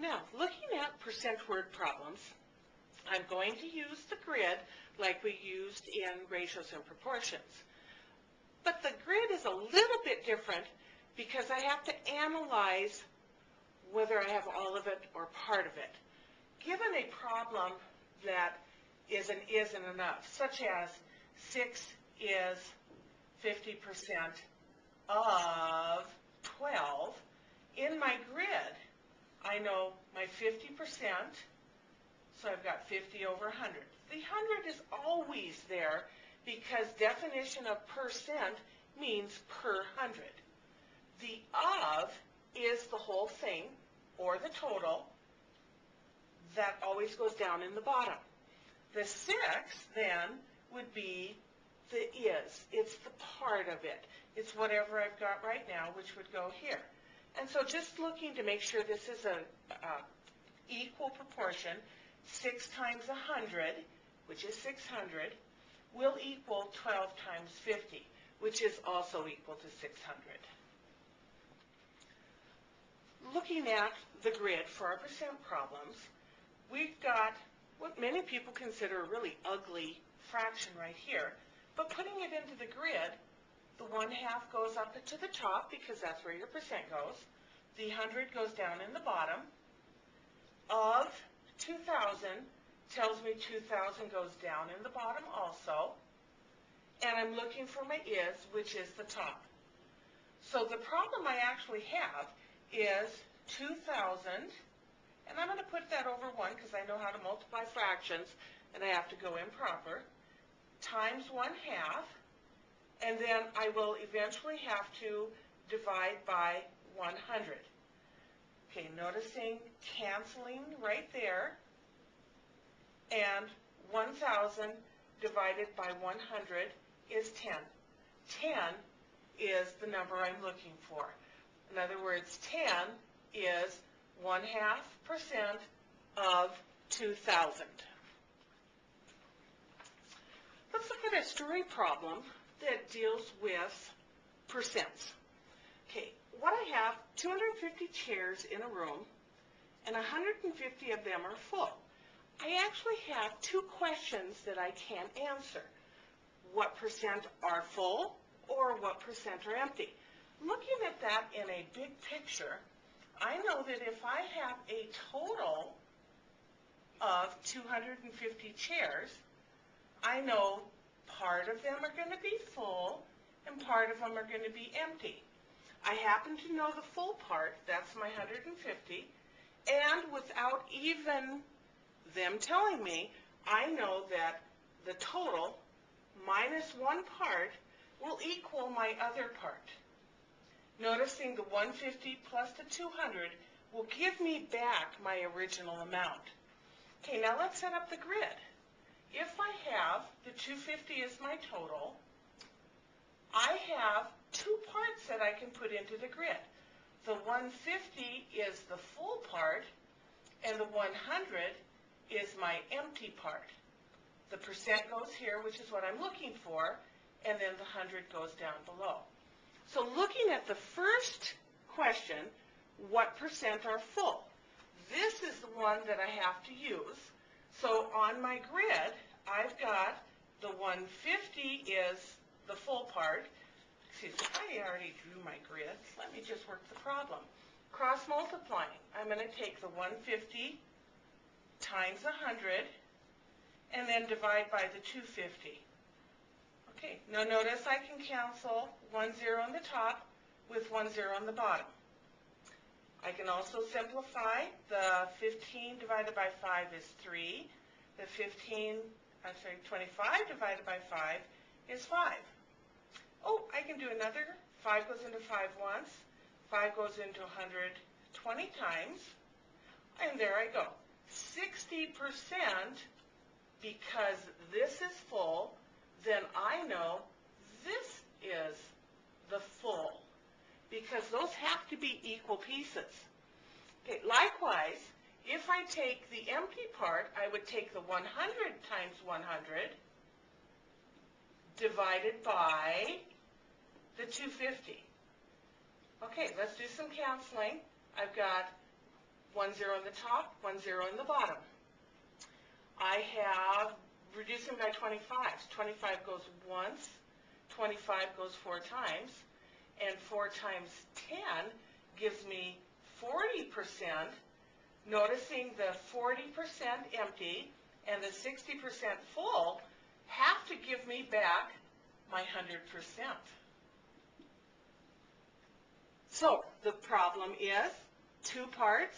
Now, looking at percent word problems, I'm going to use the grid like we used in ratios and proportions. But the grid is a little bit different because I have to analyze whether I have all of it or part of it. Given a problem that is an is and an of, such as 6 is 50% of 12, in my grid, I know my 50%, so I've got 50 over 100. The 100 is always there because definition of percent means per 100. The of is the whole thing, or the total, that always goes down in the bottom. The 6 then would be the is. It's the part of it. It's whatever I've got right now, which would go here. And so just looking to make sure this is a equal proportion, 6 times 100, which is 600, will equal 12 times 50, which is also equal to 600. Looking at the grid for our percent problems, we've got what many people consider a really ugly fraction right here, but putting it into the grid, the 1/2 goes up to the top because that's where your percent goes. The 100 goes down in the bottom. Of 2,000 tells me 2,000 goes down in the bottom also. And I'm looking for my is, which is the top. So the problem I actually have is 2,000, and I'm going to put that over 1 because I know how to multiply fractions, and I have to go improper, times 1/2, and then I will eventually have to divide by 100. Okay, noticing canceling right there, and 1,000 divided by 100 is 10. 10 is the number I'm looking for. In other words, 10 is 1/2% of 2,000. Let's look at a story problem that deals with percents. Okay, what I have, 250 chairs in a room, and 150 of them are full. I actually have 2 questions that I can't answer. What percent are full, or what percent are empty? Looking at that in a big picture, I know that if I have a total of 250 chairs, I know part of them are going to be full and part of them are going to be empty. I happen to know the full part, that's my 150, and without even them telling me, I know that the total minus 1 part will equal my other part. Noticing the 150 plus the 200 will give me back my original amount. Okay, now let's set up the grid. If I have the 250 as my total, I have 2 parts that I can put into the grid. The 150 is the full part, and the 100 is my empty part. The percent goes here, which is what I'm looking for, and then the 100 goes down below. So looking at the first question, what percent are full? This is the one that I have to use. So on my grid, I've got the 150 is the full part. Excuse me, I already drew my grid. Let me just work the problem. Cross multiplying. I'm going to take the 150 times 100 and then divide by the 250. Okay, now notice I can cancel 1 0 on the top with 1 0 on the bottom. I can also simplify. The 15 divided by 5 is 3. The 25 divided by 5 is 5. Oh, I can do another. 5 goes into 5 once. 5 goes into 120 times. And there I go. 60%, because this is full, then I know this is the full, because those have to be equal pieces. Okay, likewise, if I take the empty part, I would take the 100 times 100 divided by the 250. Okay, let's do some canceling. I've got 1 0 in the top, 1 0 in the bottom. I have reducing by 25s. 25 goes once, 25 goes 4 times, and 4 times 10 gives me 40%, noticing the 40% empty and the 60% full have to give me back my 100%. So the problem is 2 parts,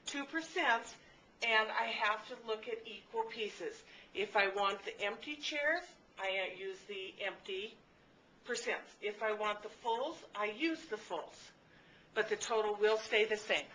2%, and I have to look at equal pieces. If I want the empty chairs, I use the empty percents. If I want the fulls, I use the fulls. But the total will stay the same.